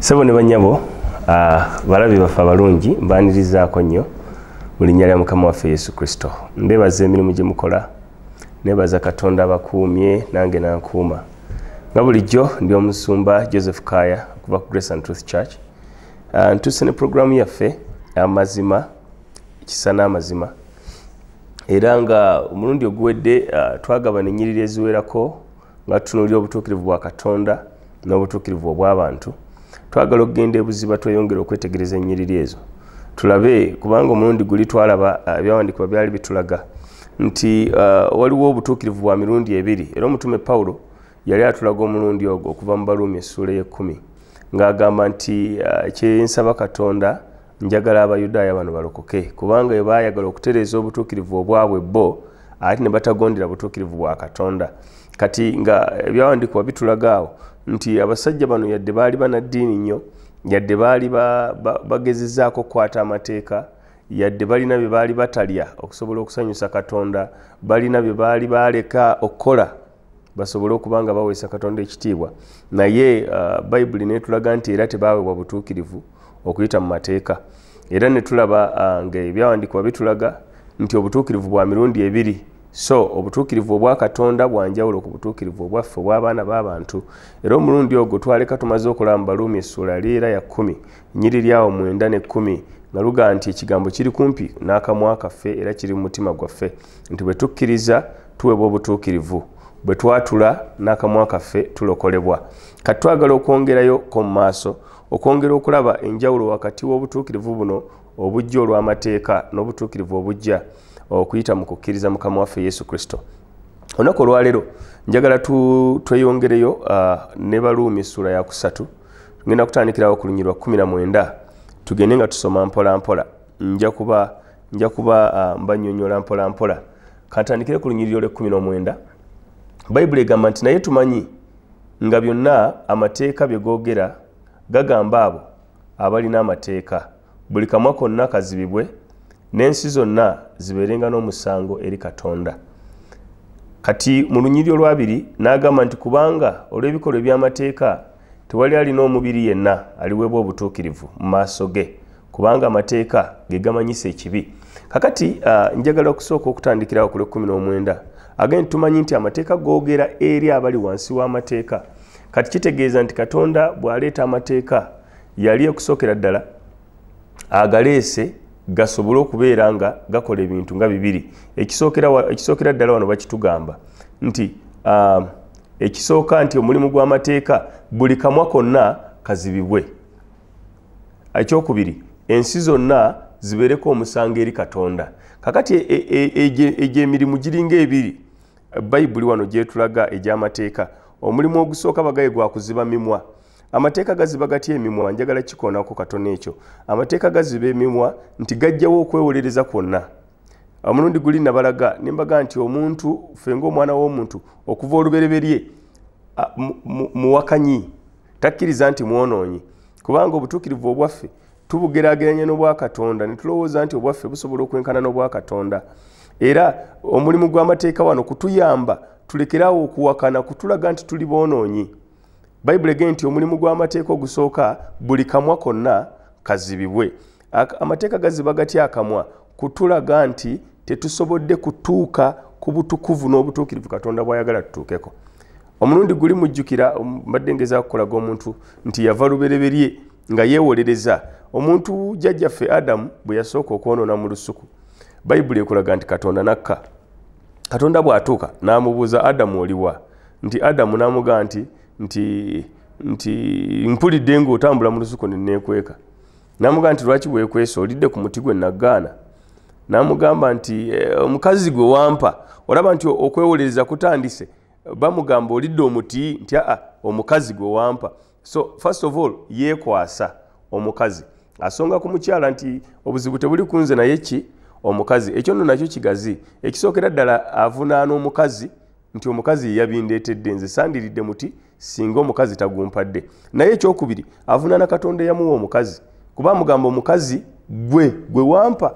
Sebo ne banyabo balabi bafa balungi mbanirizaako nnyo mu linnya lya Mukama waffe Yesu Kristo. Ndebaza emirimu gye mukola, nebaza Katonda abakuumye nange nankuuma. Nga bulijjo ndi omusumba Joseph Kaya okuva ku Grace and Truth Church. Ntuse ne programu yaffe amazima, ekisa n'amazima. Era nga omulundi oguwedde twagabana ennyiriri eziwerako nga tutunuulira obutuukirivu bwa Katonda n'obutuukirivu obw'abantu. Twagala okugenda ebuziba tweyongera okwetegereza ennyiriri ezo. Tulabe kubanga omulundi guli twalaba ebyawandiikibwa byali bitulaga nti waliwo obutuukirivu bwa mirundi ebiri. Era omutume Pawulo yali atulaga omulundi ogwo okuva mu Baluumi essuula y'ekkumi ng'agamba nti kyensaba Katonda njagala Abayudaaya bano balokoke kubanga bwe baayagala okutereeza obutuukirivu obwabwe bo ate ne batagondera butuukirivu bwa Katonda. Kati nga ebyawandiikibwa bitulaga awo nti abasajja bano yadde baali banaddiini nnyo, yadde baali bagezezzaako okukwata amateeka, yadde balina bye baali batalya okusobola okusanyusa Katonda, balina bye baali baleka okukola basobole okuba nga baweesa Katonda ekitiibwa, naye Bayibuli netulaga nti era tebaweebwa butuukirivu okuyita mu mateeka. Era ne tulaba ng'ebyawandiikibwa bitulaga nti obutuukirivu bwa mirundi ebiri. So obutuukirivu obwa Katonda bwanjawulo ku butuukirivu obwaffe obw'abaana b'abantu. Era omulundi ogwo twaleka tumaze okulaba mu Baluumi essuula era ya 10 nnyiriri awo 9 ne 10 nga luga nti ekigambo kiri kumpi n'akamwa kaffe era kiri mu mutima gwaffe nti bwe tukkiriza tuweebwa obutuukirivu, bwe twatula n'akamwa kaffe tulokolebwa. Kati twagala okwongerayo ko mu maaso okwongera okulaba enjawulo wakati w'obutuukirivu buno obujja olw'amateeka n'obutuukirivu obujja okuyita mu kukkiriza Mukama waffe Yesu Kristo. Olunaku olwaleero njagala tweyongereyo ne Baluumi essuula ya 3. Tugenda kutandikirawo ku lunyiriri lwa 19 tugende nga tusoma mpola mpola. Nja kuba mbannyonnyola mpola mpola. Kantandikire ku lunyiriri lwa 19. Bayibuli egamba nti naye tumanyi nga byonna amateeka bye googera gagamba abo abalina amateeka, buli kamwa konna kazibibwe n'ensi zonna zibeerenga n'omusango eri Katonda. Kati mu lunyiriri olwabiri n'agamba nti kubanga olw'ebikolwa eby'amateeka tewali alina omubiri yenna aliweebwa obutuukirivu mu maaso ge, kubanga amateeka ge gamanyisa ekibi. Kakati njagala okusooka okutandikirawo ku 19. Agenda tumanyi nti amateeka googera eri abali wansi w'amateeka. Kati kitegeeza nti Katonda bw'aleeta amateeka yali okusookera ddala agaleese gasobole okubeera nga gakola ebintu nga bibiri. Ekisookera ddala wano bakitugamba nti ekisooka nti omulimu gw'amateeka buli kamwa konna kazibibwe. Ekyokubiri ensi zonna zibeereko omusango eri Katonda. Kakati egyo emirimu giringa ebiri Bayibuli wano gyetulaga egy'amateeka. Omulimu ogusooka bagaye gwa kuziba mimwa. Amateeka gaziba gatya emimwa? Njagala kikoonako katono ekyo. Amateeka gaziba emimwa nti gajjawo okwewolereza kwonna. Omulundi guli nabalaga nimbaga nti omuntu fenga omwana w'omuntu okuva olubereberye muwakanyi takkiriza nti mwonoonyi, kubanga obutuukirivu obwaffe tubugeraageranya n'obwa Katonda ne tulowooza nti obwaffe busobola okwenkana n'obwa Katonda. Era omulimu gw'amateeka wano kutuyamba tulekeraawo okuwakana, kutulaga nti tuli boonoonyi. Bayibuli egamba nti omulimu gw'amateeka ogusooka buli kamwa konna kazibibwe. Amateeka gaziba gatya akamwa? Kutulaga nti tetusobodde kutuuka ku butukuvu n'obutuukirivu Katonda bw'ayagala tutuukeko. Omulundi guli mujjukira mbadde ngezaako okulaga omuntu nti yava lubereberye nga yeewolereza. Omuntu jjajjaffe Adamu bwe yasooka okwonoona mu lusuku, Bayibuli ekulaga nti Katonda nakka. Katonda bw'atuuka n'amubuuza Adamu oliwa? Nti Adamu n'amugamba nti mpulidde ng'otambula mu lusuku ne neekweka. N'amugamba nti lwaki weekwese? Olidde ku muti gwe naggaana. N'amugamba nti omukazi gwe wampa olaba nti okwewolereza kutandise. Bamugamba olidde omuti nti omukazi gwe wampa. So first of all yeekwasa omukazi. Asonga ku mukyala nti obuzibu tebuli kunze naye ki omukazi. Ekyo nno nakyo kigazi. Ekisookera ddala avunaana omukazi nti omukazi yabindeetedde nze sandiridde muti singa omukazi tagumpadde. Naye ekyokubiri avunaana Katonda eyamuwa omukazi kuba amugamba omukazi gwe wampa.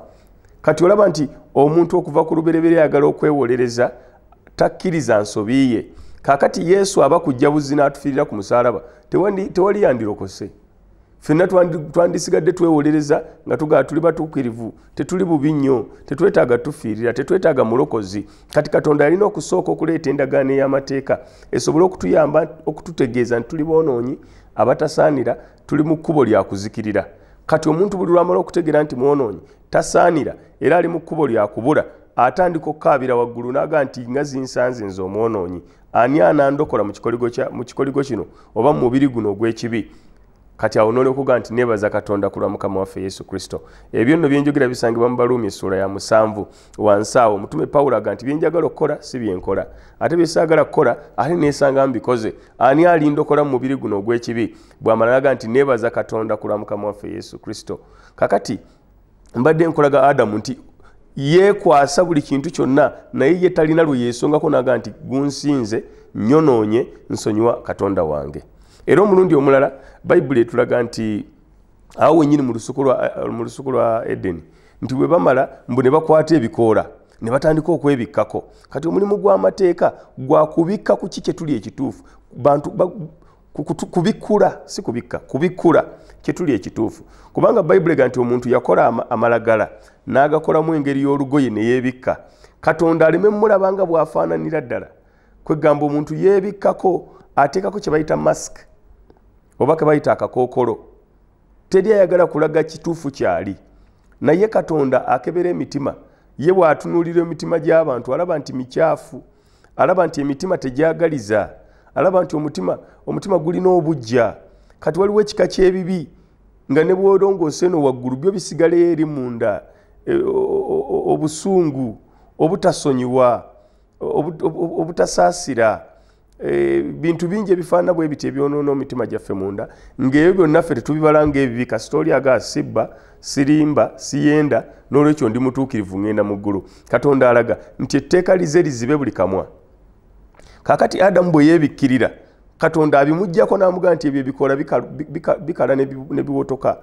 Kati olaba nti omuntu okuva ku lubereberye ayagala okwewolereza takkiriza nsobi ye. Kakati Yesu aba kujja buzi n'atufiirira ku musaalaba tewali yandirokose. ffenna twandisigadde twewolereza nga tugaa tuli batuukirivu, tetuli bubi nnyo, tetwetaaga tufiirira, tetwetaaga mulokozi. Kati Katonda alina okusooka okuleeta endagaano ey'amateeka esobole okutuyamba okututegeeza nti tuli boonoonyi abatasaanira, tuli mu kkubo lya kuzikirira. Kati omuntu buli lwamala okutegeera nti mwonoonyi tasaanira era ali mu kkubo lya kubula, atandika okukaabira waggulu n'aga nti nga zinsanze nze omwonoonyi, ani anandokola mu kikoligo kino oba mu mubiri guno ogw'ekibi? Kati awo n'olyokuga nti neebaza Katonda ku lwa Mukama waffe Yesu Kristo. Ebyo nno byenjogera bisangibwa mu Baluumi essula ya 7 wansi awo. Omutume Pawulo aga nti byenjagala okukola si byenkola, ate bye saagala kukola ate neesanga mbikoze. Ani alindokola mu mubiri guno ogw'ekibi? Bw'amala n'aga nti neebaza Katonda ku lwa Mukama waffe Yesu Kristo. Kakati mbadde nkolaga Adamu nti yeekwasa buli kintu kyonna, naye ye talina lwe yeesongako n'aga nti gunsinze, nyonoonye, nsonyiwa Katonda wange. Era omulundi omulala Bayibuli etulaga nti awo wennyini mu lusuku lwa Edeni nti bwe bamala mbu ne bakwata ebikoola ne batandika okwebikkako. Kati omulimu gw'amateeka gwa kubikka ku kiki tuli ekituufu, bantu kubikkula, si kubikka, kubikkula kyetuli ekituufu. Kubanga Bayibuli ega nti omuntu yakola amalagala n'agakolamu engeri y'olugoye ne yeebikka. Katonda aleme mulabanga bw'afaananira ddala. Kwegamba omuntu yeebikkako ateekako kye bayita mask oba ke bayita akakookolo. Teri ayagala kulaga kituufu kyali. Naye Katonda akebera emitima. Ye bw'atunuulira emitima gy'abantu alaba nti mikyafu, alaba nti emitima tegyagaliza, alaba nti omutima gulina obujja. Kati waliwo ekika ky'ebibi nga ne bw'olongoose eno waggulu byo bisigaleyo eri munda, obusungu, obutasonyiwa, obutasaasira, bintu bingi ebifaana bwe biti ebyonoona omitima gyaffe munda, ng'ebyo byonna ffe tetubibala ng'ebibi. Kasita oli aga sibba, sirimba, siyenda, n'olwekyo ndi mutuukirivu ngenda mu ggulu. Katonda alaga nti etteeka lize lizibe buli kamwa. Kaakati Adamu bwe yeebikkirira, Katonda abimuggyako n'amugaa nti ebyo ebikoola bikala ne biwotoka,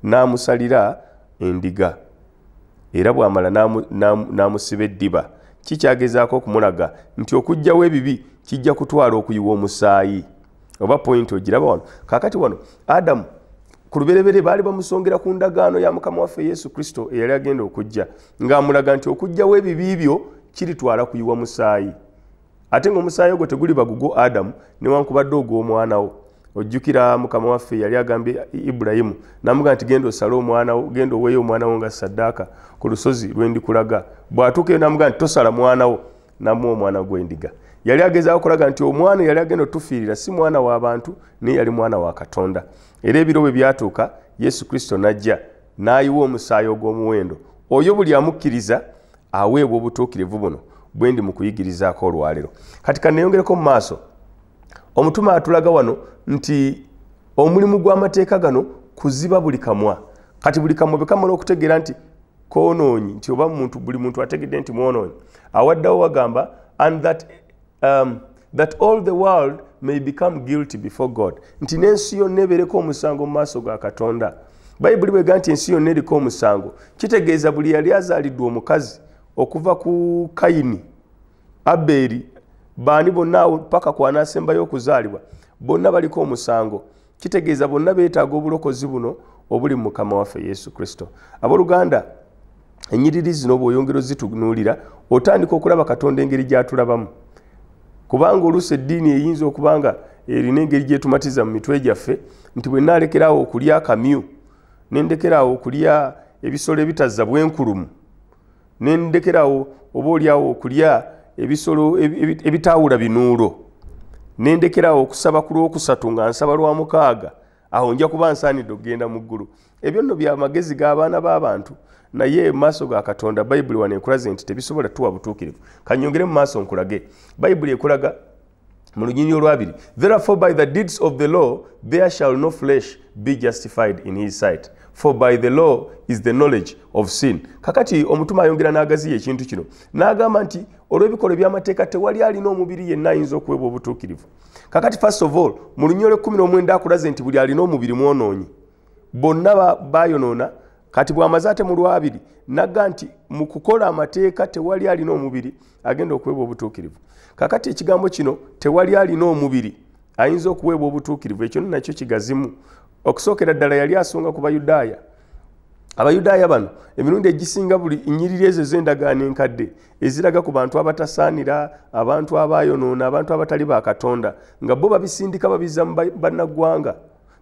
n'amusalira endiga. Era bw'amala n'amusiba eddiba. Kikyagezaako okumulaga nti okuggyawo ebibi kijja kutwala okuyiwa omusaayi. Oba point ogiraba wano. Kaakati wano Adamu ku lubereberye baali bamusongera ku ndagaano ya Mukama waffe Yesu Kristo eyali agenda okujja, ng'amulaga nti okuggyawo ebibi byo kiritwala kuyiwa musaayi. Ate ng'omusaayi ogwo teguli bagugo Adamu newankubadde ogw'omwana wo. Ojjukira Mukama waffe yali agambye Ibulayimu n'amugamba nti genda osale omwana wo, genda oweeyo omwana wo nga ssaddaaka ku lusozi lwe ndikulaga. Bw'atuukeyo n'amugamba nti tosala mwana wo, n'amuwa omwana gw'endiga. Yali agezaako okulaga nti omwana yali agenda otufiirira si mwana w'abantu naye yali mwana wa Katonda. Era ebiro bwe byatuuka Yesu Kristo n'ajja n'ayiwa omusaayi ogw'omuwendo. Oyo buli amukkiriza aweebwa obutuukirivu buno bwe ndi mu kuyigirizaako olwaleero. Kati kanneeyongereko mu maaso. Omutume atulaga wano nti omulimu gw'amateeka gano kuziba buli kamwa. Kati buli kamwa bwe kamala okutegeera nti koonoonyi, nti oba buli muntu ategedde nti mwonoonyi, awaddawo wagamba and that all the world may become guilty before God. Nti n'ensi yonna ebeereko omusango mu maaso ga Katonda. Bayibuli bw'egamba nti ensi yonna eriko omusango, kitegeeza buli yali azaaliddwa omukazi okuva ku Kayini, Aberi, baani bonna paka ku anaasembayo okuzaalibwa, bonna baliko omusango. Kitegeeza bonna beetaaga obulokozi buno obuli mu Mukama waffe Yesu Kristo. Abooluganda, ennyiriri zino bw'oyongera ozitunuulira otandika okulaba Katonda engeri gy'atulabamu. Kubanga oluusi eddiini eyinza okuba nga erina engeri gyetumatiza mu mitwe gyaffe nti bwe naalekerawo okulya akamyu, ne ndekerawo okulya ebisolo ebitazza bwenkulumu, ne ndekerawo oba olyawo okulya ebisolo ebitaawula binuulo, ne ndekerawo okusaba ku Lwokusatu nga nsaba lwa Mukaaga, awo nja kuba nsaanidde okugenda mu ggulu. Ebyo nno bya magezi g'abaana b'abantu, naye mu maaso ga Katonda Bayibuli wano ekulaze nti tebisobola tuwa butuukirivu. Kanyongere mu maaso nkulage. Bayibuli ekulaga mu Lunyiriri olwabiri, therefore by the deeds of the law there shall no flesh be justified in his sight, for by the law is the knowledge of sin. Kakati omutume ayongera n'agaziya ekintu kino n'agamba nti olw'ebikolwa by'amateeka tewali alina omubiri yenna ayinza okuweebwa obutuukirivu. Kakati first of all mu Lunyiriri 19 akulaze nti buli alina omubiri mwonoonyi, bonna bayonoona. Kati bw'amaze ate mu lwabiri n'agamba nti mu kukola amateeka tewali alina omubiri agenda okuweebwa obutuukirivu. Kakati ekigambo kino tewali alina omubiri ayinza okuweebwa obutuukirivu, ekyo nakyo kigazimu okusookera ddala yali asonga ku Bayudaaya. Abayudaaya bano emirundi egisinga buli nnyiriri ezo ez'endagaano enkadde eziraga ku bantu abatasaanira, abantu abaayonoona, abantu abatali ba Katonda, nga bo babisindika babizza mu bannaggwanga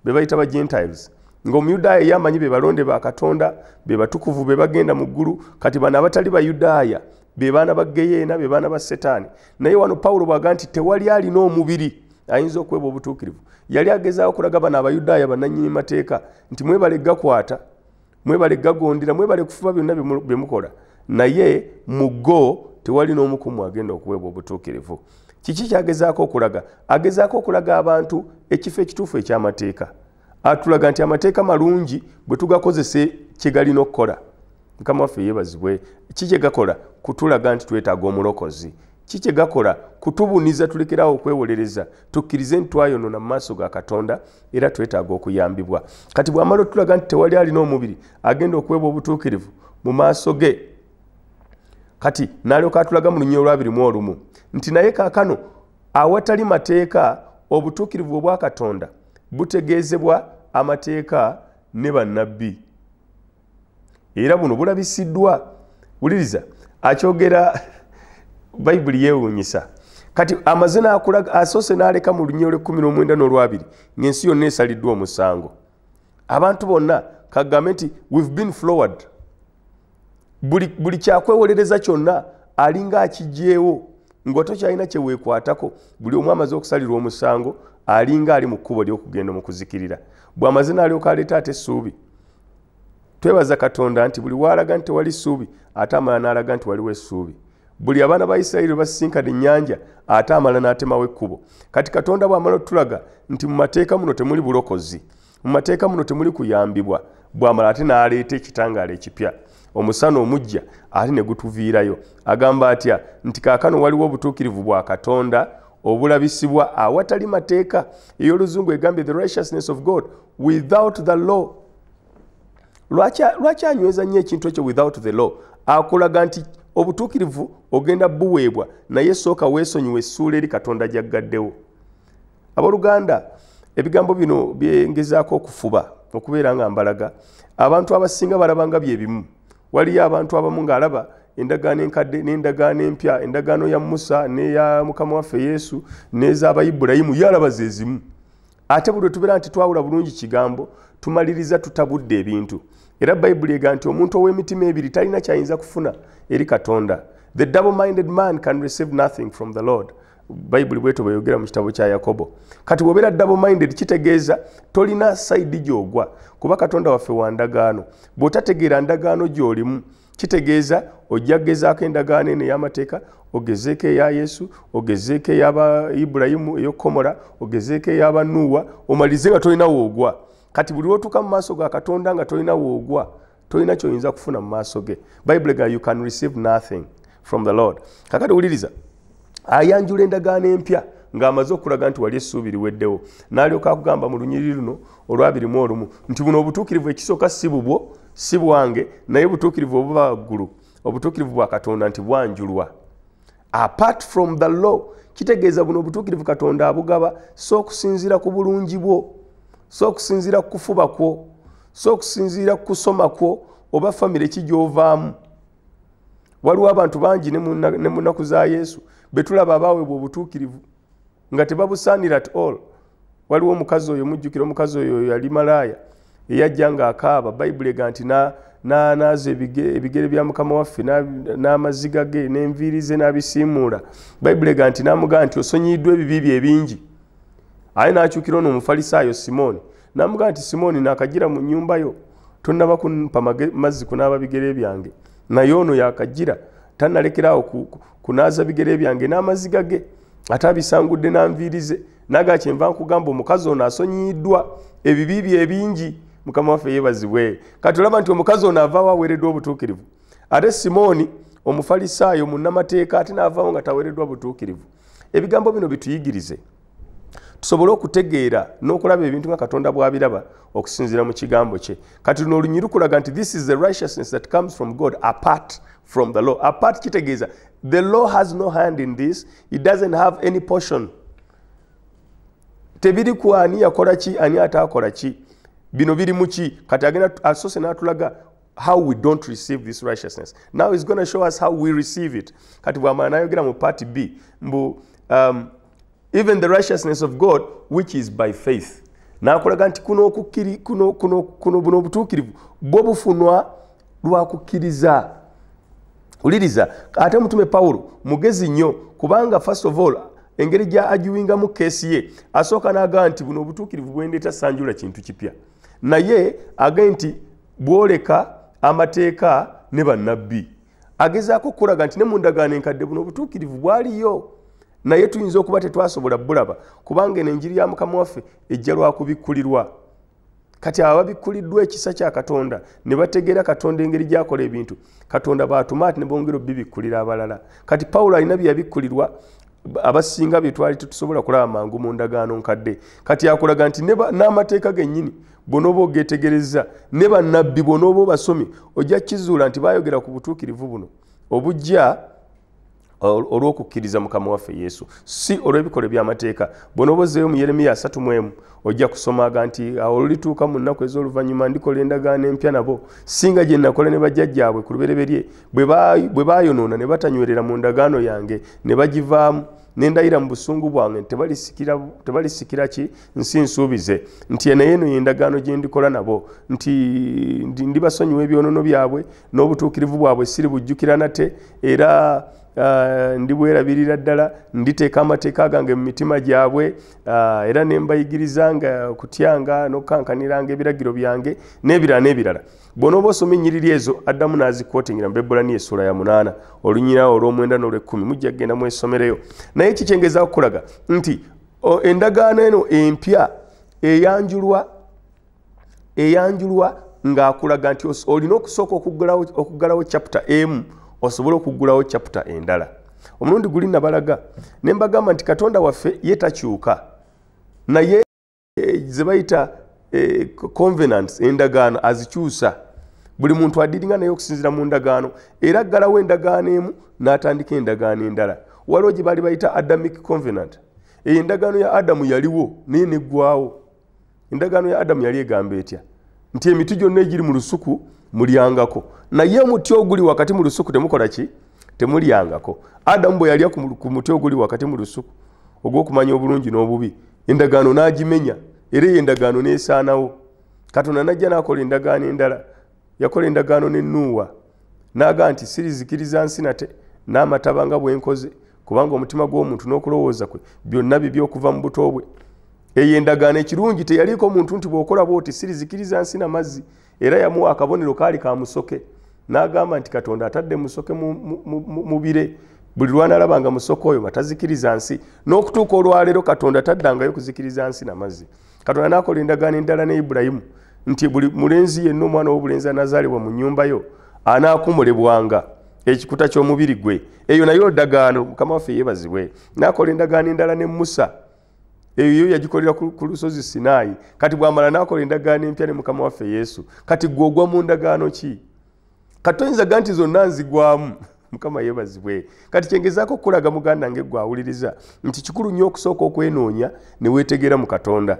be bayita ba Gentiles. Ng'Omuyudaaya yamanyi be balonde ba Katonda, be batukuvu, be bagenda mu ggulu. Kati bano abatali Bayudaaya be baana ba Geyeena, be baana ba Setaani. Naye wano Pawulo bw'aga nti tewali alina omubiri ayinza okweba obutuukirivu. Yali agezaaho okulaga bano Abayudaaya bannannyini mateeka nti mwebale gakwata, mwebale gagondera, mwebale kufuba byonna bye mukola, naye mu go tewali n'omu ku mmwe agenda okuweebwa obutuukirivu. Kiki kyagezaako okulaga? Agezaako okulaga abantu ekifo ekituufu eky'amateeka. Atulaga nti amateeka malungi bwe tugakozese kye galina okukola. Mukama waffe yeebazibwe. Ki kye gakola? Kutulaga nti twetaaga omulokozi. Ki kye gakola? Kutubuniza tulekerawo okwewolereza, tukkirize nti twayonoona mu maaso ga Katonda era twetaaga okuyambibwa. Kati bw'amala otulaga nti tewali alina omubiri agenda okuweebwa obutuukirivu mu maaso ge, kati n'alyoka atulaga mu Lunyiriri 21 nti naye kaakano awatali mateeka obutuukirivu obwa Katonda butegeezebwa amateeka ne bannabbi. Era buno bulabisiddwa. Wuliriza, akyogera Bayibuli yeewuunyisa. Kati amazina akulaga asoose n'aleka mu Lunyiriri 19:2 ng'ensi yonna esaliddwa omusango. Abantu bonna kagambe nti we've been floored. Buli kyakwewolereza kyonna alinga akijjeewo nga tokyalina kye weekwatako. Buli omu amaze okusalirwa omusango alinga ali mu kkubo ly'okugenda mu kuzikirira. Bw'amazina alyoka aleeta ate essuubi. Twebaza Katonda nti buli waalaga nti tewali ssuubi ate amala n'alaga nti waliwo essuubi. Buli abaana ba Isirayiri basisinkana ennyanja ate amala n'atemawo ekkubo. Kati Katonda bw'amala otulaga nti mu mateeka muno temuli bulokozi, mu mateeka muno temuli kuyambibwa, bw'amala ate n'aleeta ekitangaala ekipya. Omusana omujja ate ne gutuviirayo. Agamba atya nti kaakano waliwo obutuukirivu bwa Katonda obulabisibwa awatali mateeka. Ey'Oluzungu egambye the righteousness of God without the law. Lwaki anyweza nnyo ekintu ekyo without the law? Akulaga nti obutuukirivu ogenda buweebwa naye sooka weesonyiwe essuula eri Katonda gyaggaddewo. Abooluganda, ebigambo bino byengezaako okufuba okubeera nga mbalaga. Abantu abasinga balabanga bye bimu. Waliyo abantu abamu ng'alaba endagaano enkadde n'endagaano empya, endagaano ya Musa n'eya Mukama waffe Yesu n'ez'aba Ibulayimu yalaba ze zimu. Ate buli tubeera nti twawula bulungi kigambo tumaliriza tutabudde ebintu. Era Bayibuli ega nti omuntu ow'emitima ebiri talina kyayinza kufuna eri Katonda. The double-minded man can receive nothing from the Lord. Bayibuli bweto bweyogera mu kitabo kya Yakobo. Kati bw'obeera double-minded kitegeeza tolina sayidi gy'ogwa kuba Katonda waffe wa ndagaano. Bw'otategeera ndagaano gy'olimu kitegeeza ojja kugezaako endagaano eno ey'amateeka, ogezeeko eya Yesu, ogezeeko ey'aba Ibulayimu ey'okkomora, ogezeeko ey'aba Nuuwa, omalize nga tolina woogwa. Kati buli lw'otuuka mu maaso ga Katonda nga tolina woogwa, tolina ky'oyinza kufuna mu maaso ge. Bayibuli ga you can receive nothing from the Lord. Kakati wuliriza, ayanjula endagaano empya ng'amaze okulaga nti wali essuubi liweddewo. N'alyoka akugamba mu Lunyiriri luno 21 nti buno obutuukirivu ekisooka si bubwo, si bwange, naye butuukirivu obuva waggulu, obutuukirivu bwa Katonda nti bwanjulwa. Apart from the law, kitegeeza buno obutuukirivu Katonda abugaba so okusinziira ku bulungi bwo, so okusinziira ku kufuba kwo, so okusinziira ku kusoma kwo oba famire ki gy'ovaamu. Waliwo abantu bangi ne mu nnaku za Yesu betulaba abaweebwa obutuukirivu nga tebabusaanira at all. Waliwo omukazi oyo, mujjukira omukazi oyo yali malaaya eyajja ng'akaaba. Bayibuli ega nti naaza ebigere bya Mukama waffe n'amaziga ge n'enviiri ze n'abisiimuula. Bayibuli ega nti n'amugamba nti osonyiyiddwa ebibi bye ebingi. Aye n'akyukira ono Omufalisaayo Simooni n'amugamba nti Simooni naakagira mu nnyumba yo tonnaba kumpa mazzi kunaaba bigere byange. Naye ono yaakagira tannalekeraawo kunaaza bigere byange n'amaziga ge ate abisangudde n'anviiri ze. Naga kyenva nkugamba omukazi ono asonyiyiddwa ebibi bye ebingi. Mukama waffe yeebazibwe. Kati olaba nti omukazi ono avaawo aweereddwa obutuukirivu. Ate Simooni Omufalisaayo munnamateeka ate n'avaawo nga taweereddwa butuukirivu. Ebigambo bino bituyigirize tusobole okutegeera n'okulaba ebintu nga Katonda bw'abiraba okusinziira mu kigambo kye. Kati luno Olunyiriri kulaga nti this is the righteousness that comes from God apart from the law. Apart kitegeeza the law has no hand in this, it doesn't have any portion. Tebiri ku ani yakola ki ani ataakola ki. bino biri muki kati agenda asose n'atulaga how we don't receive this righteousness. Now he's going to show us how we receive it. Kati bw'amala n'ayogera mu part B mbu even the righteousness of God which is by faith. N'akulaga nti buno obutuukirivu bwo bufunwa lwa kukkiriza. Uliriza ate mutume Pawulo mugezi nnyo kubanga first of all engeri gya ajuwingamu keesi ye asooka n'aga nti buno obutuukirivu bwendeeta sanjula kintu kipya. Naye agaye nti bwoleka amateeka ne bannabbi agezaako okulaga nti ne mu ndagaano enkadde buno obutuukirivu bwaliyo naye tuyinza okuba tetwasobola bulaba kubanga eno enjiri ya Mukama waffe ejja lwa kubikkulirwa. Kati ababikkuliddwa ekisa kya Katonda ne bategeera Katonda engeri gy'akola ebintu Katonda baatuma ati ne bongera obibikkulira abalala. Kati Pawulo alina bye yabikkulirwa abasinga bye twali tusobola kulaba mangu mu ndagaano nkadde. Kati akulaga nti n'amateeka gennyini bonoba ogetegereza ne bannabbi bonoba obasomi ojja kizuula nti baayogera ku butuukirivu buno obujja olw'okukkiriza Mukama waffe Yesu si olw'ebikole by'amateeka. Bonoba ozzeeyo mu Yeremiya 3:1 ojja kusomaga nti awo olulituuka mu nnaku ez'oluvannyuma ndikola endagaano empya nabo singa gye nakola ne bajjajjaabwe ku lubereberye bwe baayonoona ne batanywerera mu ndagaano yange ne bagivaamu ne ndayira mu busungu bwange tebalisikira ki nsi nsuubize nti naye eno y'endagaano gye ndikola nabo nti ndibasonyiwa ebyonoono byabwe n'obutuukirivu bwabwe siribujjukira nate era ndibwerabirira ddala nditeeka amateeka gange mu mitima gyabwe era ne mbayigirizanga okutyanga n'okukankaniranga ebiragiro byange n'ebirala n'ebirala. Bw'onooba osoma ennyiriri ezo addamu n'azikwotingira mu Bebulaniya essula ya 8 olunyira olw'omwenda n'olw'ekkumi mujja kugenda mwesomereyo. Naye kikyengeza okulaga nti endagaano eno empya eyanjulwa ng'akulaga nti olina okusooka okuggalawo chapter emu osobole okuggulawo chapter endala. Omulundi guli nabalaga ne mbagamba nti Katonda waffe ye takyuka naye ze bayita covenants endagaano azikyusa. Buli muntu adiringa naye okusinzira mu ndagaano era aggalawo endagaano emu n'atandika endagaano endala. Waliwo gye baali bayita Adamic covenant. Eyo endagaano ya Adamu yaliwo naye neggwawo. Endagaano ya Adamu yali egamba etya nti emiti gyonna egiri mu lusuku mulyangako naye omuti oguli wakati mu lusuku temukola ki temulyangako. Adamu bwe yalya ku muti oguli wakati mu lusuku ogw'okumanya obulungi n'obubi endagaano n'agimenya era eyo endagaano n'esaanawo. Katonda n'ajja n'akola endagaano endala. Yakola endagaano ne Nuuwa n'aga nti sirizikiriza nsi nate n'amataba nga bwenkoze kubanga omutima gw'omuntu n'okulowooza kwe byonna bibi okuva mu buto bwe. Eyo endagaano ekirungi teyaliiko muntu nti bw'okola bw'oti sirizikiriza nsi n'amazzi era yamuwa akabonero kaali ka musoke n'agamba nti Katonda atadde musoke mu bire buli lwanalabanga musoke oyo matazikiriza nsi n'okutuuka olwaleero Katonda taddangayo kuzikiriza nsi n'amazzi. Katonda n'akola endagaano endala ne Ibulayimu nti buli mulenzi yenna omwana w'obulenzi anazaalibwa mu nnyumba yo anaakumulebwanga ekikuta ky'omubiri gwe. Eyo nayo ndagaano Mukama waffe yeebazibwe. N'akola endagaano endala ne Musa eyo yagikolera ku lusozi Sinaayi. Kati bw'amala n'akola endagaano empya ne Mukama waffe Yesu. Kati gwe ogwa mu ndagaano ki? Kati toyinza ga nti zonna nzigwamu. Mukama yeebazibwe. Kati kyengezaako okulaga muganda nge gwe awuliriza nti kikulu nnyo okusooka okwenoonya ne weetegeera mu Katonda.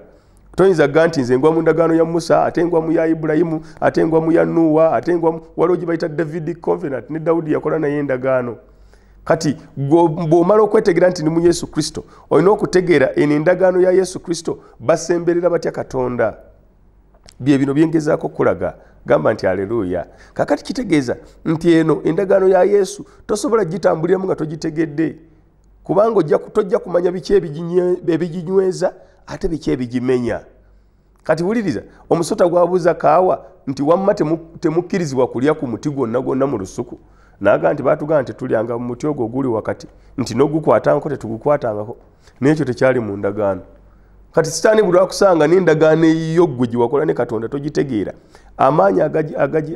Toyinza ga nti nze ngwa mu ndagaano ya Musa ate ngwa mu ya Ibulayimu ate ngwa mu ya Nuuwa ate ngwa waliwo gye bayita Davidic covenant ne Dawudi yakola naye endagaano. Kati bw'omala okwetegeera nti ni mu Yesu Kristo olina okutegeera eno endagaano ya Yesu Kristo basemberera batya Katonda. Bye bino byengezaako okulaga gamba nti haleluya. Kakati kitegeeza nti eno endagaano ya Yesu tosobola gitambuliramu nga togitegedde kubanga tojja kumanya biki ebiginyweza ate biki ebigimenya. Kati wuliriza omusota gwabuuza Kaawa nti wamma temukkirizibwa kulya ku muti gwonna mu lusuku n'aga nti baatugamba nti tulyanga mu muti ogwo oguli wakati nti n'ogukwatangako tetugukwatangako n'ekyo tekyali mu ndagaano. Kati sitaani buli lwakusanga n'endagaano eyiyo ggwe gye wakola ne Katonda togitegeera amaanyi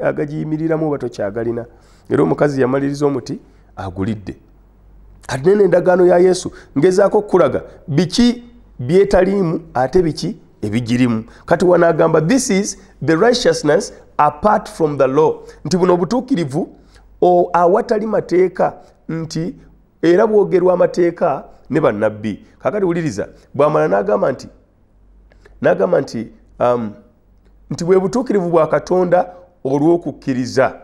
agagiyimiriramu oba tokyagalina era omukazi yamaliriza omuti agulidde. Kati nene endagaano ya Yesu ngezaako okulaga biki byetaliimu ate biki ebigirimu. Kati wanaagamba this is the righteousness apart from the law nti buno obutuukirivu awatali mateeka nti era bwogerwa amateeka ne bannabbi. Kakati wuliriza bw'amala n'agamba nti nti bwe butuukirivu bwa Katonda olw'okukkiriza.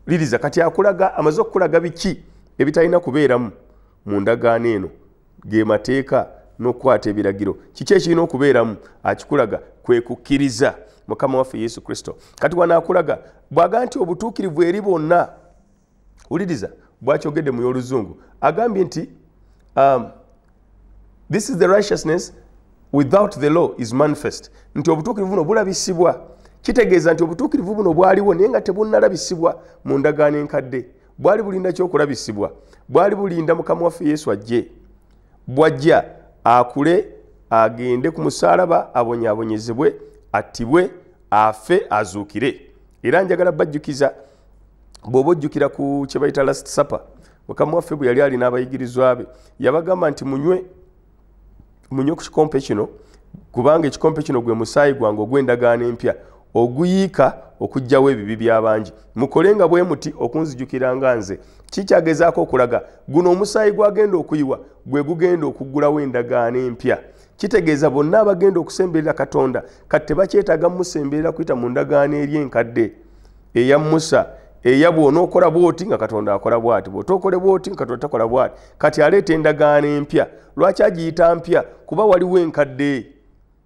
Liriza kati akulaga amaze okulaga biki ebitalina kubeeramu mu ndagaano eno ge mateeka n'okukwata ebiragiro. Kiki ekirina okubeeramu akikulaga kwe kukkiriza Mukama waffe Yesu Kristo. Kati wanaakulaga bw'aga nti obutuukirivu eri bonna. Wuliriza bw'akyogedde mu y'Oluzungu agambye nti this is the righteousness without the law is manifest. Nti obutuukirivu buno bulabisibwa. Kitegeeza nti obutuukirivu buno bwaliwo naye nga tebunnalabisibwa mu ndagaano enkadde. Bwali bulinda ky'okulabisibwa. Bwali bulinda Mukama waffe Yesu ajje. Bw'ajja akule agende ku musaalaba abonyaabonyezebwe attibwe afe azuukire. Era njagala bajjukiza bw'oba ojjukira ku kye bayita last supper Mukama waffe bwe yali alina abayigirizwa be yabagamba nti munywe ku kikompe kino kubanga ekikompe kino gwe musaayi gwange ogw'endagaano empya oguyiika okuggyawo ebibi by'abangi. Mukolenga bwe muti okunzijukira nga nze. Kikyagezaako okulaga guno omusaayi gwagenda okuyiwa gwe gugenda okuggulawo endagaano empya. Kitegeeza bonna abagenda okusemberera Katonda kati tebakyetaaga musemberera kuyita mu ndagaano eri enkadde eya Musa eya bw'onookola bw'oti nga Katonda akola bw'ati, bw'otookole bw'oti nga Katonda takola bw'ati. Kati aleeta endagaano empya. Lwaki agiyita mpya? Kuba waliwo enkadde.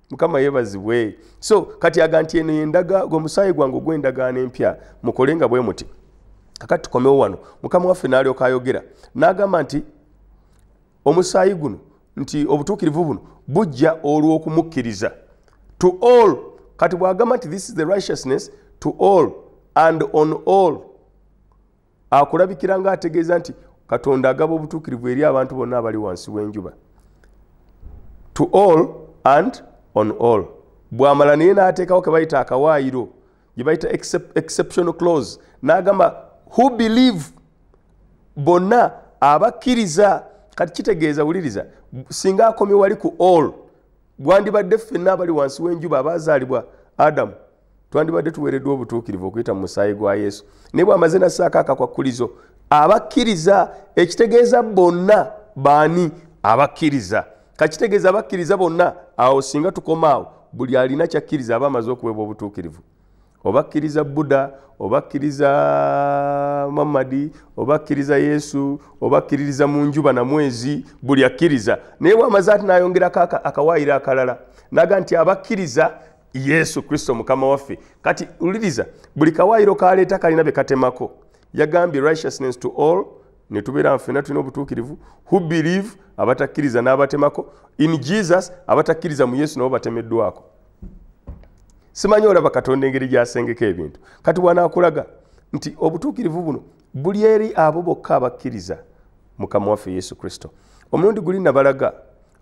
Mukama yeebazibwe. So kati aga nti eno yendaga gwe musaayi gwange ogw'endagaano empya mukolenga bwe muti. Kakati tukomewo wano Mukama waffe n'alyoka ayogera n'agamba nti omusaayi guno nti obutuukirivu buno bujja olw'okumukkiriza. To all. Kati bw'agamba nti this is the righteousness to all and on all. Akulabikira ng'ategeeza nti Katonda agaba obutuukirivu eri abantu bonna abali wansi w'enjuba. To all and on all. Bw'amala naye n'ateekawo ke bayita akawaayiro gye bayita exceptional clause n'agamba who believe bonna abakkiriza. Kati kitegeeza wuliriza singa akomye wali ku all gwandibadde ffenna abali wansi w'enjuba abaazaalibwa Adamu twandibadde tuweereddwa obutuukirivu okuyita mu musaayi gwa Yesu. Naye bw'amaze n'assaako akakwakkulizo abakkiriza ekitegeeza bonna baani abakkiriza. Kakitegeeza abakkiriza bonna awo singa tukoma awo buli alina kyakkiriza aba amaze okuweebwa obutuukirivu. Obakkiriza Buddha, obakkiriza Muhammad, obakkiriza Yesu, obakkiririza mu njuba na mwezi, buli akkiriza. Naye bw'amaze ati n'ayongerako akawaayiro akalala naga nti abakkiriza Yesu Kristo Mukama waffe. Kati uliriza buli kawaayiro kaleeta kalina be katemako. Yagambye righteousness to all ne tubeera ffenna tulina obutuukirivu. Who believe abatakkiriza n'abatemako. In Jesus abatakkiriza mu Yesu nabo batemeddwako. Simanyi olaba Katonda engeri gy'asengeka ebintu. Kati wanaakulaga nti obutuukirivu buno buli eri abo bokka abakkiriza Mukama waffe Yesu Kristo. Omulundi guli nabalaga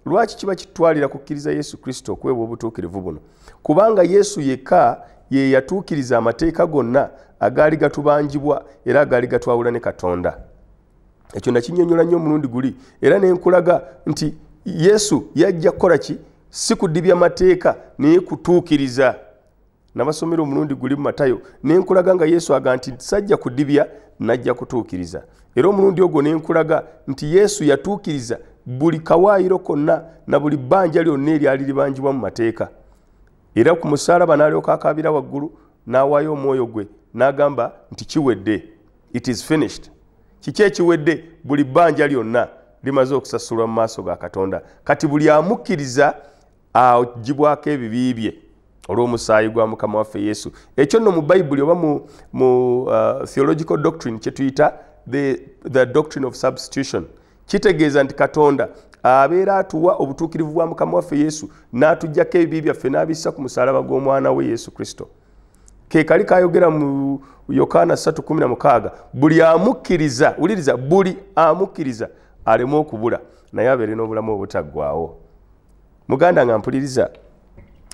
lwaki kiba kitwalira kukkiriza Yesu Kristo okuweebwa obutuukirivu buno. Kubanga Yesu yekka ye yatuukiriza amateeka gonna agaali gatubanjibwa era agaali gatwawula ne Katonda. Ekyo nakinnyonnyola nnyo omulundi guli era ne nkulaga nti Yesu yajja kukola ki? Si kudibya mateeka naye kutuukiriza. Nabasomera omulundi guli mu Matayo ne nkulaga nga Yesu aga nti sajja kudibya najja kutuukiriza. Era omulundi ogwo ne nkulaga nti Yesu yatuukiriza buli kawaayiro konna na buli bbanja lyonna eryali libanjibwa mu mateeka. Era ku musaalaba n'alyoka akaabira waggulu n'awaayo omwoyo gwe n'agamba nti kiwedde. It is finished. Kiki ekiwedde? Buli bbanja lyonna limaze okusasulwa mu maaso ga Katonda. Kati buli amukkiriza agibwako ebibi bye olw'omusaayi gwa Mukama waffe Yesu. Ekyo nno mu Bayibuli oba mu theological doctrine kye tuyita the doctrine of substitution. Kitegeeza nti Katonda abeera atuwa obutuukirivu bwa Mukama waffe Yesu n'atuggyako ebibi byaffe n'abissa ku musaalaba gw'omwana we Yesu Kristo. Ke kali kayogera mu Yokaana 3:16 buli amukkiriza, wuliriza, buli amukkiriza aleme okubula naye abeere n'obulamu obutaggwaawo. Muganda nga mpuliriza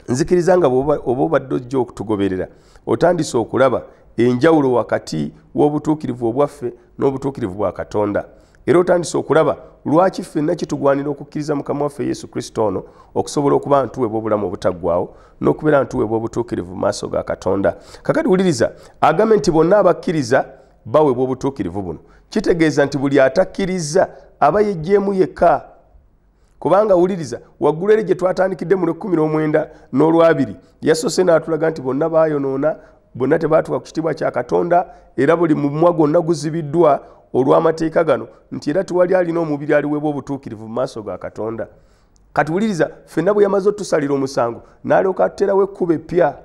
nzikiriza nga oba obadde ojja okutugoberera otandise okulaba enjawulo wakati w'obutuukirivu obwaffe n'obutuukirivu bwa Katonda. Era otandise okulaba lwaki ffenna kitugwanira okukkiriza Mukama waffe Yesu Kristo ono okusobola okuba ntuweebwa obulamu obutaggwaawo n'okubeera ntuweebwa obutuukirivu mu maaso ga Katonda. Kakati wuliriza agambe nti bonna abakkiriza baweebwa obutuukirivu buno. Kitegeeza nti buli atakkiriza aba yejjeemu yekka. kubanga wuliriza waggulu eri gye twatandikidde mu 19 n'olwabiri yasoose n'atulaga nti bonna baayonoona bonna tebaatuuka ku kitiibwa kya Katonda era buli mumwa gwonna guzibiddwa olw'amateeka gano nti era tewali alina omubiri aliweebwa obutuukirivu mu maaso ga Katonda. Kati wuliriza ffenna bwe yamaze otusalira omusango n'alyoka atuterawo ekkubo eppya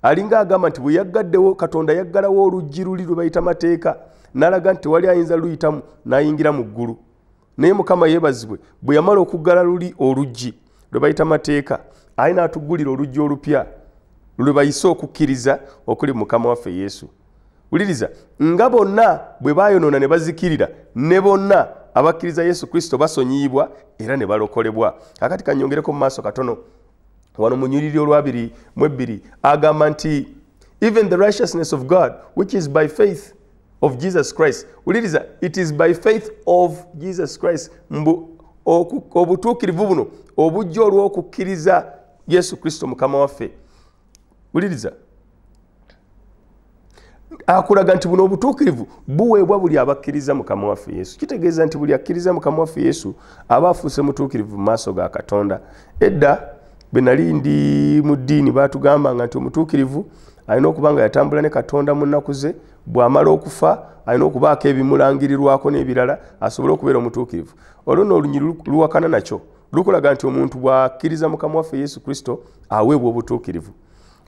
alinga agamba nti bwe yaggaddewo Katonda yaggalawo oluggi luli lwe bayita mateeka n'alaga nti tewali ayinza luyitamu n'ayingira mu ggulu. Naye Mukama yeebazibwe bwe yamala okuggala luli oluggi lwe bayita mateeka aye n'atuggulira oluggi olupya lwe bayise okukkiriza okuli Mukama waffe Yesu. Wuliriza nga bonna bwe baayonoona ne bazikirira ne bonna abakkiriza Yesu Kristo basonyiyibwa era ne balokolebwa. Kakati kanyongereko mu maaso katono wano mu nnyiriri olwabiri mu ebbiri agamba nti even the righteousness of God which is by faith of Jesus Christ. Wuliriza it is by faith of Jesus Christ obutuukirivu buno obujja olw'okukkiriza Yesu Kristo Mukama waffe. Wuliriza akulaga nti buno obutuukirivu buweebwa buli abakkiriza Mukama waffe Yesu. Kitegeeza nti buli akkiriza Mukama waffe Yesu aba afuuse mutuukirivu mu maaso ga Katonda. Edda bwe nali ndi mu ddiini baatugambanga nti omutuukirivu alina okuba nga yatambula ne Katonda mu nnaku ze, bw'amala okufa alina okubaako ebimulangirirwako n'ebirala asobole okubeera omutuukirivu. Olwo nno olunyiri luwakana nakyo lukulaga nti omuntu bw'akkiriza Mukama waffe Yesu Kristo aweebwa obutuukirivu.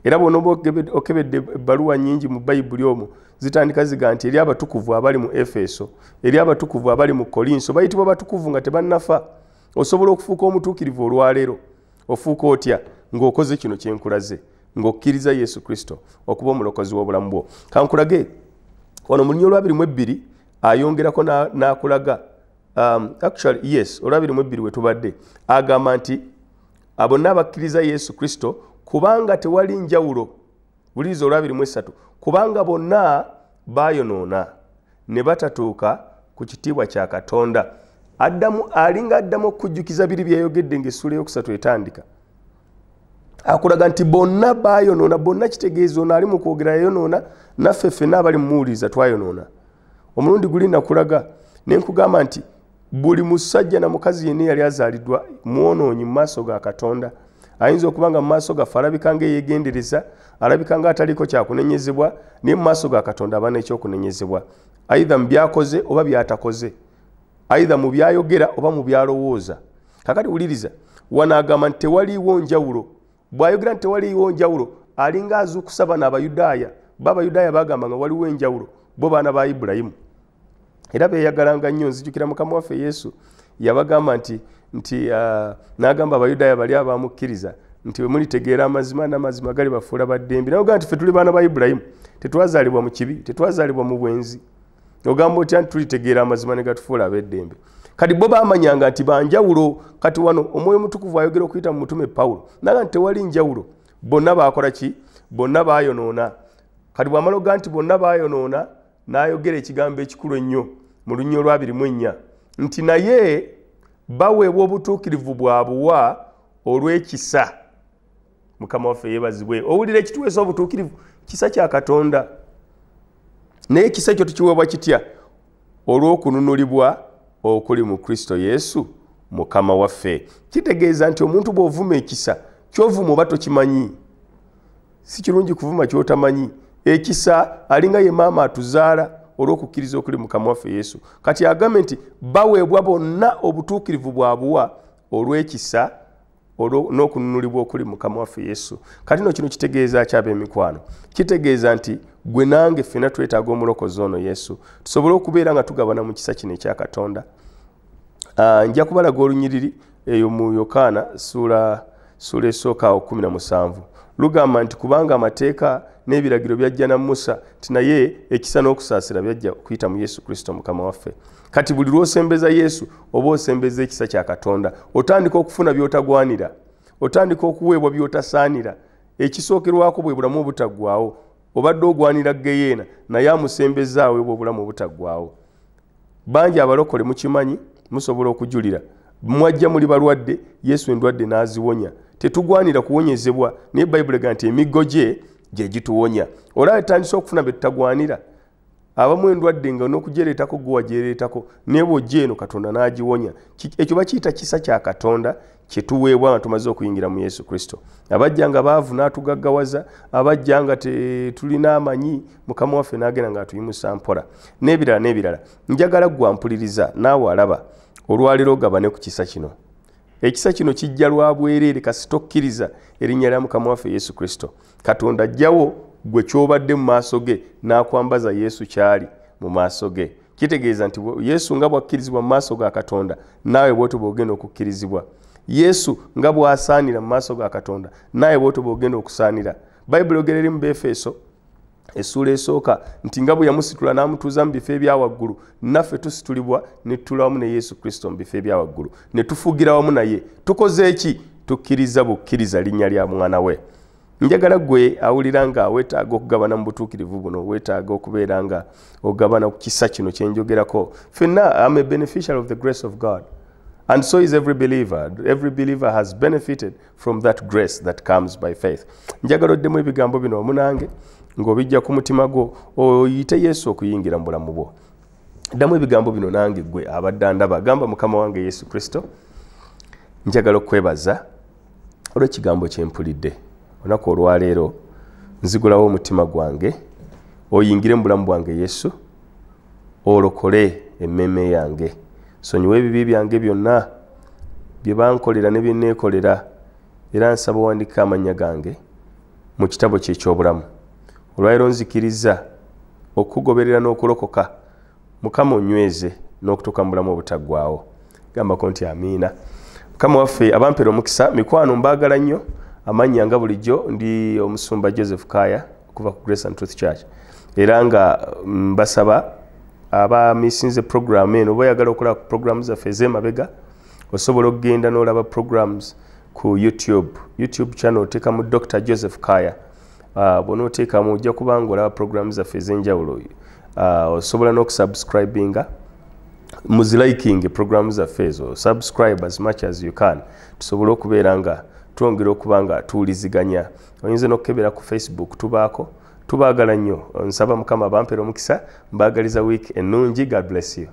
Era bw'onoba okebedde ebbaluwa nnyingi mu Bayibuli omwo zitandika ziga nti eri abatukuvu abali mu Efeso, eri abatukuvu abali mu Kolinso bayitibwa batukuvu nga tebannafa. Osobola okufuuka omutuukirivu olwaleero. Ofuuka otya ng'okoze kino kye nkulaze ng'okkiriza Yesu Kristo okuba omulokozi w'obulamu bwo. Kankulage wano mu olwabiri mu ebbiri ayongerako n'akulaga actually yes olwabiri mu ebbiri we tubadde agamba nti bonna abakkiriza Yesu Kristo kubanga tewali njawulo. Buliriza olwabiri mu esatu kubanga bonna baayonoona ne batatuuka ku kitiibwa kya Katonda. Alinga addamu okujjukiza biri byayogedde ng'essula eyokusatu etandika. Akulaga nti bonna baayonoona, bonna kitegeeza ono ali mu kwogera yayonoona naffe ffenna abali mumuwuliriza twayonoona. Omulundi guli nakulaga ne nkugamba nti buli musajja na mukazi yenna yali azaaliddwa mwonoonyi mu maaso ga Katonda. Ayinza okuba nga mu maaso gaffe alabika nga eyeegendereza, alabika nga ataliiko kyakunenyezebwa, naye mu maaso ga Katonda aba n'ekyokunenyezebwa. Aidha mu byakoze oba byatakoze, aidha mu byayogera oba mu byalowooza. Kakati wuliriza wano agamba nti tewaliiwo njawulo. Bw'ayogera nti tewaliiwo njawulo alinga azuukusa bano Abayudaaya. Abayudaaya bagamba nga waliwo enjawulo, bo baana ba Ibulayimu. Era beeyagalanga nnyo. Nzijukira Mukama waffe Yesu yabagamba nti n'agamba Abayudaaya bali abamukkiriza nti bwe mulitegeera amazima n'amazima gali bafuula baddembe. N'agamba nti ffe tuli baana ba Ibulayimu, tetwazaalibwa mu kibi, tetwazaalibwa mu bwenzi. Ogamba otya nti tulitegeera amazima ne gatufuula ab'eddembe. Kati bo baamanyanga nti banjawulo. Kati wano Omwoyo Mutukuvu ayogera okuyita mu mutume Pawulo naga nti tewali njawulo. Bonna baakola ki? Bonna baayonoona. Kati bw'amala oga nti bonna baayonoona n'ayogera ekigambo ekikulu ennyo mu lunnyo olwabiri mu ennya nti naye baweebwa obutuukirivu bwabuwa olw'ekisa. Mukama waffe yeebazibwe. Owulira ekituweesa obutuukirivu kisa kya Katonda. Naye ekisa ekyo tukiweebwa kitya? Olw'okununulibwa okuli mu Kristo Yesu Mukama waffe. Kitegeeza nti omuntu bw'ovuma ekisa ky'ovuma oba tokimanyi. Si kirungi kuvuma ky'otamanyi. Ekisa alinga ye maama atuzaala olw'okukkiriza okuli Mukama waffe Yesu. Kati agambe nti baweebwa bonna obutuukirivu bwabuwa olw'ekisa n'okununulibwa okuli Mukama waffe Yesu. Kati no kino kitegeeza kyaba emikwano. Kitegeeza nti gwe nange ffenna twetaaga omulokozi ono Yesu tusobole okubeera nga tugabana mu kisa kino ekya Katonda. Nja kubalaga olunyiriri eyo mu Yokaana ssuula esooka 17. Lugamba nti kubanga amateeka n'ebiragiro byajja na Musa nti naye ekisa n'okusaasira byajja okuyita mu Yesu Kristo Mukama waffe. Kati buli lw'osembeza Yesu oba osembeza ekisa kya Katonda otandika okufuna by'otagwanira, otandika okuweebwa by'otasaanira. Ekisookerwako bwe bulamu obutaggwaawo. Obadde ogwanira geyeena naye amusembeza aweebwa obulamu obutaggwaawo. Bangi abalokole mukimanyi musobola okujulira. Mwajja muli balwadde, Yesu endwadde n'aziwonya. Tetugwanira kuwonyezebwa naye Bayibuli egamba nti emiggo gye gituwonya. Olaba etandise okufuna bye tutagwanira. abamu endwadde nga n'okujereetako gwe wajereetako naye bw'ojja eno Katonda n'agiwonya. Ekyo bakiyita kisa kya Katonda kye tuweebwa nga tumaze okuyingira mu Yesu Kristo. Abajja nga baavu n'atugaggawaza, abajja nga tulina amanyi, Mukama waffe n'agenda ng'atuyimusa mpola n'ebirala n'ebirala. Njagala gwampuliriza naawe alaba olwaleero ogabane ku kisa kino. Ekisa kino kijja lwa bwereere kasi tokkiriza erinnya lya Mukama waffe Yesu Kristo. Katonda ajjawo gwe kyobadde mu maaso ge n'akwambaza Yesu kyali mu maaso ge. Kitegeeza nti Yesu nga bwakkirizibwa mu maaso ga Katonda naawe bw'otyo bw'ogenda okukkirizibwa. Yesu nga bw'asaanira mu maaso ga Katonda naawe bw'otyo bw'ogenda okusaanira. Bayibuli yogera eri mu Befeso essula esooka nti nga bwe yamusitula n'amutuuza mu bifo ebya waggulu, naffe tusitulibwa ne tutuula wamu ne Yesu Kristo mu bifo ebya waggulu ne tufugira wamu naye. Tukoze eki? Tukkiriza bukkiriza linnya lya mwana we. Njagala gwe awulira nga weetaaga okugabana mu butuukirivu buno, weetaaga okubeera nga ogabana ku kisa kino kye njogerako. Ffenna am a beneficiary of the grace of God. And so is every believer. Every believer has benefited from that grace that comes by faith. Njagala oddemu ebigambo bino omunange ng'obijja ku mutima gwo oyite Yesu okuyingira mu bulamu bwo. Ddamu ebigambo bino nange gwe abadde ndaba. Gamba Mukama wange Yesu Kristo, njagala okwebaza olw'ekigambo kye mpulidde. Olunaku olwaleero nzigulawo omutima gwange oyingire mu bulamu bwange Yesu, olokole emmeeme yange. Sonyiwa ebibi byange byonna bye bankolera ne bye neekolera, era nsaba owandiike amannya gange mu kitabo kye eky'obulamu. Olwaleero nzikiriza okugoberera n'okulokoka. Mukama onyweze n'okutuuka mu bulamu obutaggwaawo. Gambako nti amiina. Mukama waffe abampera omukisa, mikwano mbaagala nnyo. Amannya nga bulijjo ndi omusumba Joseph Kaya okuva ku Grace and Truth Church. Era nga mbasaba abamisinze program eno oba oyagala okola ku programs zaffe ez'emabega, osobola okugenda n'olaba programs ku YouTube channel oteekamu Dr. Joseph Kaya. Bw'onooteekamu ojja kuba ng'olaba programs zaffe ez'enjawulo. Osobola n'okusubscribinga muziliking programs zaffe ezo. Subscribe as much as you can. Tusobole okubeera nga twongera okuba nga tuwuliziganya. Oyinza n'okukebera ku Facebook tubaako. Tubaagala nnyo. Nsaba Mukama bampera omukisa, mbaagaliza week ennungi. God bless you.